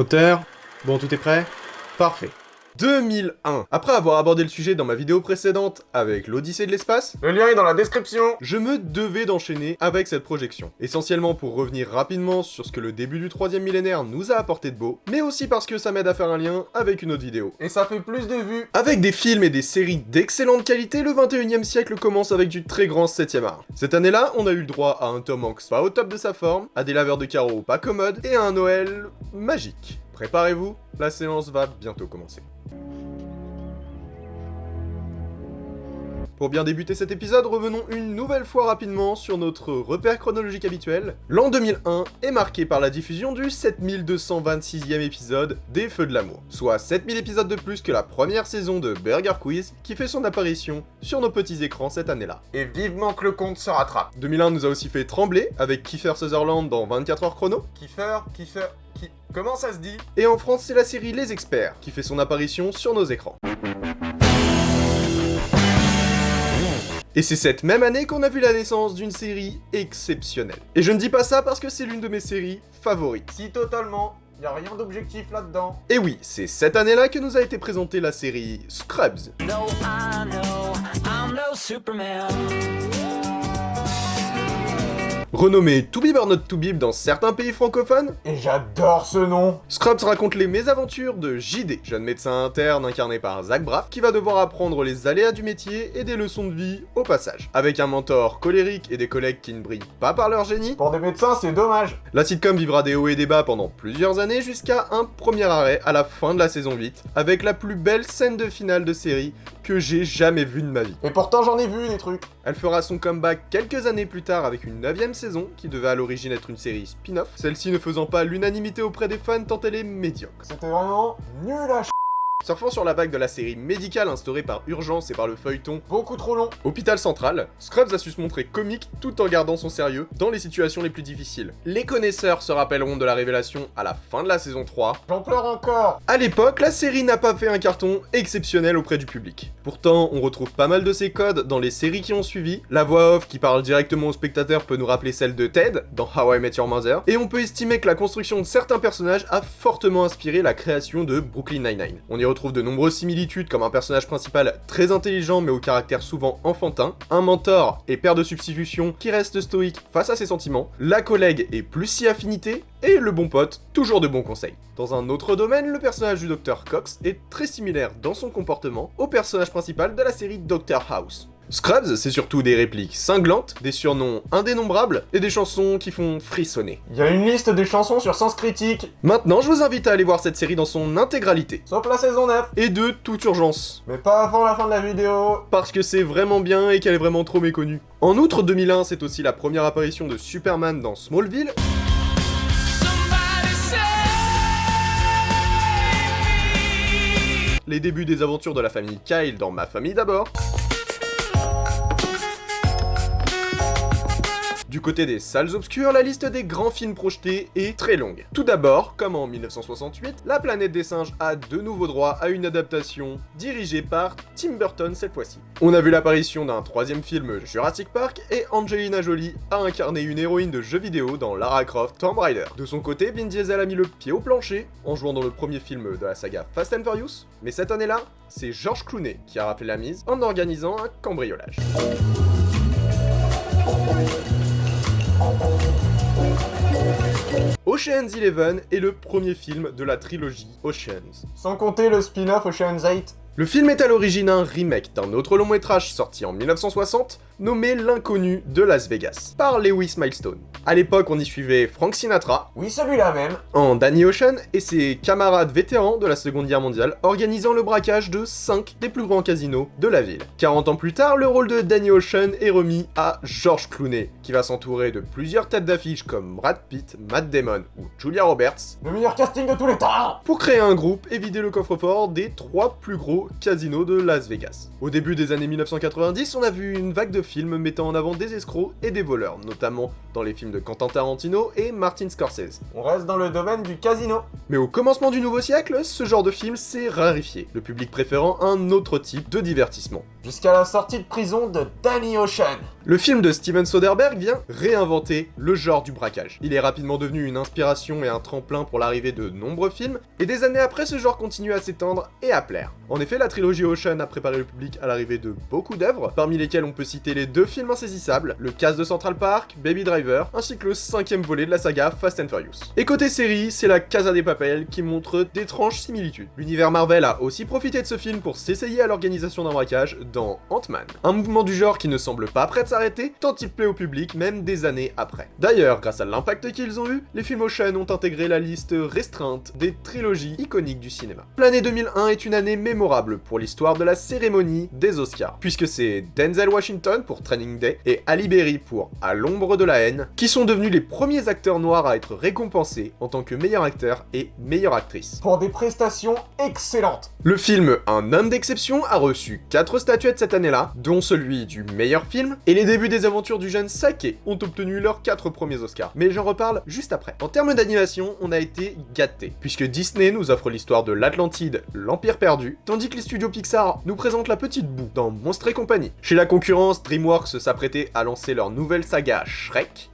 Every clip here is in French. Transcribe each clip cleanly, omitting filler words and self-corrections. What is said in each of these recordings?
Moteur, bon tout est prêt? Parfait. 2001. Après avoir abordé le sujet dans ma vidéo précédente avec l'Odyssée de l'espace, Le lien est dans la description. je me devais d'enchaîner avec cette projection. Essentiellement pour revenir rapidement sur ce que le début du 3e millénaire nous a apporté de beau, mais aussi parce que ça m'aide à faire un lien avec une autre vidéo. Et ça fait plus de vues. Avec des films et des séries d'excellente qualité, le 21e siècle commence avec du très grand 7e art. Cette année-là, on a eu le droit à un Tom Hanks pas au top de sa forme, à des laveurs de carreaux pas commodes, et à un Noël magique. Préparez-vous, la séance va bientôt commencer. Pour bien débuter cet épisode, revenons une nouvelle fois rapidement sur notre repère chronologique habituel. L'an 2001 est marqué par la diffusion du 7226e épisode des Feux de l'amour, soit 7000 épisodes de plus que la première saison de Burger Quiz qui fait son apparition sur nos petits écrans cette année-là. Et vivement que le compte se rattrape. 2001 nous a aussi fait trembler avec Kiefer Sutherland dans 24 heures chrono. Comment ça se dit? Et en France, c'est la série Les Experts qui fait son apparition sur nos écrans. Et c'est cette même année qu'on a vu la naissance d'une série exceptionnelle. Et je ne dis pas ça parce que c'est l'une de mes séries favorites. Si totalement, y a rien d'objectif là-dedans. Et oui, c'est cette année-là que nous a été présentée la série Scrubs. No, I know I'm no Superman. Renommée To Bib or Not To Bib dans certains pays francophones, Et j'adore ce nom. Scrubs raconte les mésaventures de JD, jeune médecin interne incarné par Zach Braff, qui va devoir apprendre les aléas du métier et des leçons de vie au passage. Avec un mentor colérique et des collègues qui ne brillent pas par leur génie, Pour des médecins, c'est dommage. la sitcom vivra des hauts et des bas pendant plusieurs années jusqu'à un premier arrêt à la fin de la saison 8, avec la plus belle scène de finale de série que j'ai jamais vue de ma vie. Et pourtant, j'en ai vu des trucs. Elle fera son comeback quelques années plus tard avec une 9ème saison, qui devait à l'origine être une série spin-off, celle-ci ne faisant pas l'unanimité auprès des fans tant elle est médiocre. C'était vraiment nul à ch... Surfant sur la vague de la série médicale instaurée par Urgence et par le feuilleton Beaucoup trop long. Hôpital Central, Scrubs a su se montrer comique tout en gardant son sérieux dans les situations les plus difficiles. Les connaisseurs se rappelleront de la révélation à la fin de la saison 3. J'en pleure encore. À l'époque, la série n'a pas fait un carton exceptionnel auprès du public. Pourtant, on retrouve pas mal de ces codes dans les séries qui ont suivi. La voix off qui parle directement au spectateur peut nous rappeler celle de Ted dans How I Met Your Mother, et on peut estimer que la construction de certains personnages a fortement inspiré la création de Brooklyn Nine-Nine. On y retrouve de nombreuses similitudes comme un personnage principal très intelligent mais au caractère souvent enfantin, un mentor et père de substitution qui reste stoïque face à ses sentiments, la collègue et plus si affinité, et le bon pote, toujours de bons conseils. Dans un autre domaine, le personnage du Dr Cox est très similaire dans son comportement au personnage principal de la série Dr House. Scrubs, c'est surtout des répliques cinglantes, des surnoms indénombrables et des chansons qui font frissonner. Il y a une liste des chansons sur Sens Critique. Maintenant, je vous invite à aller voir cette série dans son intégralité. Sauf la saison 9. Et de toute urgence. Mais pas avant la fin de la vidéo. Parce que c'est vraiment bien et qu'elle est vraiment trop méconnue. En outre, 2001, c'est aussi la première apparition de Superman dans Smallville. Les débuts des aventures de la famille Kyle dans Ma famille d'abord. Du côté des salles obscures, la liste des grands films projetés est très longue. Tout d'abord, comme en 1968, La planète des singes a de nouveau droit à une adaptation dirigée par Tim Burton cette fois-ci. On a vu l'apparition d'un 3e film Jurassic Park et Angelina Jolie a incarné une héroïne de jeux vidéo dans Lara Croft Tomb Raider. De son côté, Vin Diesel a mis le pied au plancher en jouant dans le premier film de la saga Fast and Furious, mais cette année-là, c'est George Clooney qui a rappelé la mise en organisant un cambriolage. Ocean's 11 est le premier film de la trilogie Oceans. Sans compter le spin-off Ocean's 8. Le film est à l'origine un remake d'un autre long métrage sorti en 1960, nommé L'inconnu de Las Vegas, par Lewis Milestone. À l'époque, on y suivait Frank Sinatra, Oui, celui-là même. en Danny Ocean et ses camarades vétérans de la Seconde Guerre mondiale, organisant le braquage de 5 des plus grands casinos de la ville. 40 ans plus tard, le rôle de Danny Ocean est remis à George Clooney, qui va s'entourer de plusieurs têtes d'affiche comme Brad Pitt, Matt Damon ou Julia Roberts, Le meilleur casting de tous les temps. pour créer un groupe et vider le coffre-fort des 3 plus gros casinos de Las Vegas. Au début des années 1990, on a vu une vague de films mettant en avant des escrocs et des voleurs, notamment dans les films de Quentin Tarantino et Martin Scorsese. On reste dans le domaine du casino. Mais au commencement du nouveau siècle, ce genre de film s'est raréfié, le public préférant un autre type de divertissement. Jusqu'à la sortie de prison de Danny Ocean. Le film de Steven Soderbergh vient réinventer le genre du braquage. Il est rapidement devenu une inspiration et un tremplin pour l'arrivée de nombreux films, et des années après, ce genre continue à s'étendre et à plaire. En effet, la trilogie Ocean a préparé le public à l'arrivée de beaucoup d'œuvres, parmi lesquelles on peut citer les 2 films insaisissables, le Casse de Central Park, Baby Driver, ainsi que le 5e volet de la saga Fast and Furious. Et côté série, c'est la Casa de Papel qui montre d'étranges similitudes. L'univers Marvel a aussi profité de ce film pour s'essayer à l'organisation d'un braquage dans Ant-Man. Un mouvement du genre qui ne semble pas prêt de s'arrêter, tant il plaît au public même des années après. D'ailleurs, grâce à l'impact qu'ils ont eu, les films Ocean ont intégré la liste restreinte des trilogies iconiques du cinéma. L'année 2001 est une année mémorable pour l'histoire de la cérémonie des Oscars, puisque c'est Denzel Washington pour Training Day et Halle Berry pour À l'ombre de la haine, qui sont devenus les premiers acteurs noirs à être récompensés en tant que meilleur acteur et meilleure actrice. Pour des prestations excellentes. Le film Un homme d'exception a reçu 4 statuettes cette année-là, dont celui du meilleur film, et les débuts des aventures du jeune Sake ont obtenu leurs 4 premiers Oscars. Mais j'en reparle juste après. En termes d'animation, on a été gâtés, puisque Disney nous offre l'histoire de l'Atlantide, l'Empire perdu, tandis que les studios Pixar nous présentent la petite boue dans Monstres et compagnie. Chez la concurrence, DreamWorks s'apprêtait à lancer leur nouvelle saga Shrek.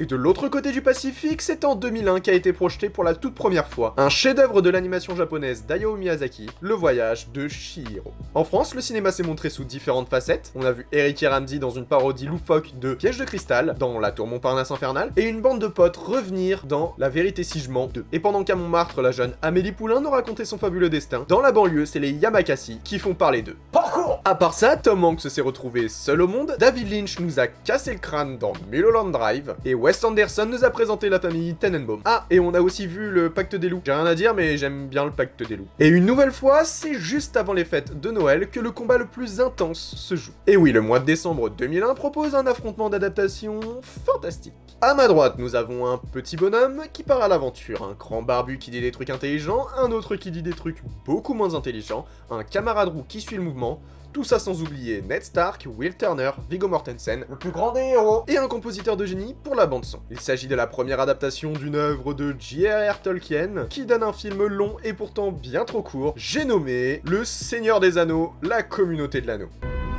Et de l'autre côté du Pacifique, c'est en 2001 qu'a été projeté pour la toute première fois un chef-d'œuvre de l'animation japonaise d'Hayao Miyazaki, Le Voyage de Chihiro. En France, le cinéma s'est montré sous différentes facettes. On a vu Eric et Ramsey dans une parodie loufoque de Piège de cristal, dans La Tour Montparnasse infernale, et une bande de potes revenir dans La vérité si je mens 2. Et pendant qu'à Montmartre, la jeune Amélie Poulain nous racontait son fabuleux destin, dans la banlieue, c'est les Yamakasi qui font parler d'eux. Parcours. À part ça, Tom Hanks s'est retrouvé seul au monde, David Lynch nous a cassé le crâne dans Mulholland Drive, et Wes Anderson nous a présenté la famille Tenenbaum. Ah, et on a aussi vu le Pacte des loups. J'ai rien à dire, mais j'aime bien le Pacte des loups. Et une nouvelle fois, c'est juste avant les fêtes de Noël que le combat le plus intense se joue. Et oui, le mois de décembre 2001 propose un affrontement d'adaptation fantastique. À ma droite, nous avons un petit bonhomme qui part à l'aventure, un grand barbu qui dit des trucs intelligents, un autre qui dit des trucs beaucoup moins intelligents, un camarade roux qui suit le mouvement, tout ça sans oublier Ned Stark, Will Turner, Viggo Mortensen, Le plus grand des héros. et un compositeur de génie pour la bande-son. Il s'agit de la première adaptation d'une œuvre de J.R.R. Tolkien, qui donne un film long et pourtant bien trop court, j'ai nommé Le Seigneur des Anneaux, la communauté de l'anneau.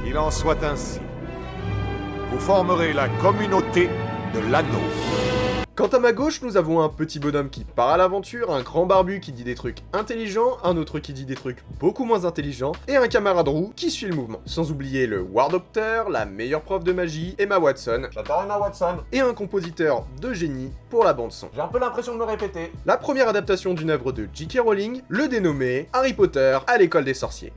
Qu'il en soit ainsi. Vous formerez la communauté de l'anneau. Quant à ma gauche, nous avons un petit bonhomme qui part à l'aventure, un grand barbu qui dit des trucs intelligents, un autre qui dit des trucs beaucoup moins intelligents, et un camarade roux qui suit le mouvement. Sans oublier le War Doctor, la meilleure prof de magie, Emma Watson, J'adore Emma Watson. et un compositeur de génie pour la bande-son. J'ai un peu l'impression de me répéter. La première adaptation d'une œuvre de J.K. Rowling, le dénommé Harry Potter à l'école des sorciers.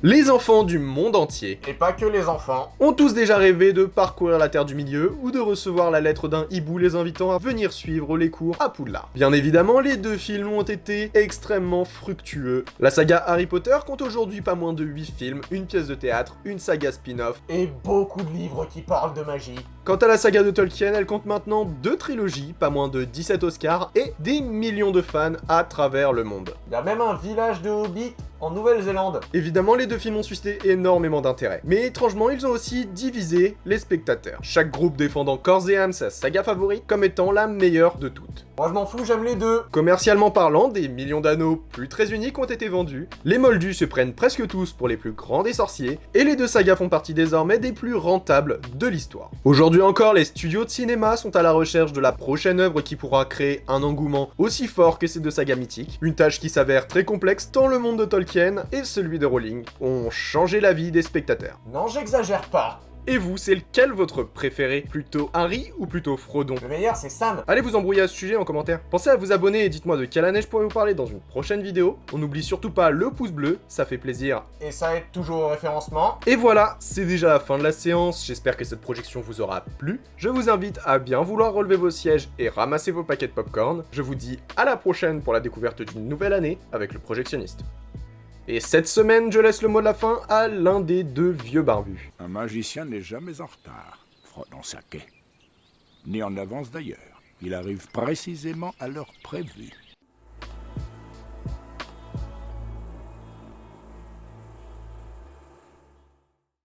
Les enfants du monde entier Et pas que les enfants. ont tous déjà rêvé de parcourir la Terre du Milieu ou de recevoir la lettre d'un hibou les invitant à venir suivre les cours à Poudlard. Bien évidemment, les 2 films ont été extrêmement fructueux. La saga Harry Potter compte aujourd'hui pas moins de 8 films, une pièce de théâtre, une saga spin-off. Et beaucoup de livres qui parlent de magie. Quant à la saga de Tolkien, elle compte maintenant 2 trilogies, pas moins de 17 Oscars et des millions de fans à travers le monde. Il y a même un village de hobbits en Nouvelle-Zélande. Évidemment, les 2 films ont suscité énormément d'intérêt, mais étrangement, ils ont aussi divisé les spectateurs. Chaque groupe défendant corps et âme sa saga favorite comme étant la meilleure de toutes. Moi je m'en fous, j'aime les 2. Commercialement parlant, des millions d'anneaux plus très uniques ont été vendus, les moldus se prennent presque tous pour les plus grands des sorciers, et les 2 sagas font partie désormais des plus rentables de l'histoire. Aujourd'hui encore, les studios de cinéma sont à la recherche de la prochaine œuvre qui pourra créer un engouement aussi fort que ces 2 sagas mythiques, une tâche qui s'avère très complexe tant le monde de Tolkien et celui de Rowling ont changé la vie des spectateurs. Non, j'exagère pas. Et vous, c'est lequel votre préféré? Plutôt Harry ou plutôt Frodon? Le meilleur c'est Sam. Allez vous embrouiller à ce sujet en commentaire. Pensez à vous abonner et dites-moi de quelle année je pourrais vous parler dans une prochaine vidéo. On n'oublie surtout pas le pouce bleu, ça fait plaisir. Et ça aide toujours au référencement. Et voilà, c'est déjà la fin de la séance, j'espère que cette projection vous aura plu. Je vous invite à bien vouloir relever vos sièges et ramasser vos paquets de popcorn. Je vous dis à la prochaine pour la découverte d'une nouvelle année avec le projectionniste. Et cette semaine, je laisse le mot de la fin à l'un des 2 vieux barbus. Un magicien n'est jamais en retard, Frodon Sake. Ni en avance d'ailleurs. Il arrive précisément à l'heure prévue.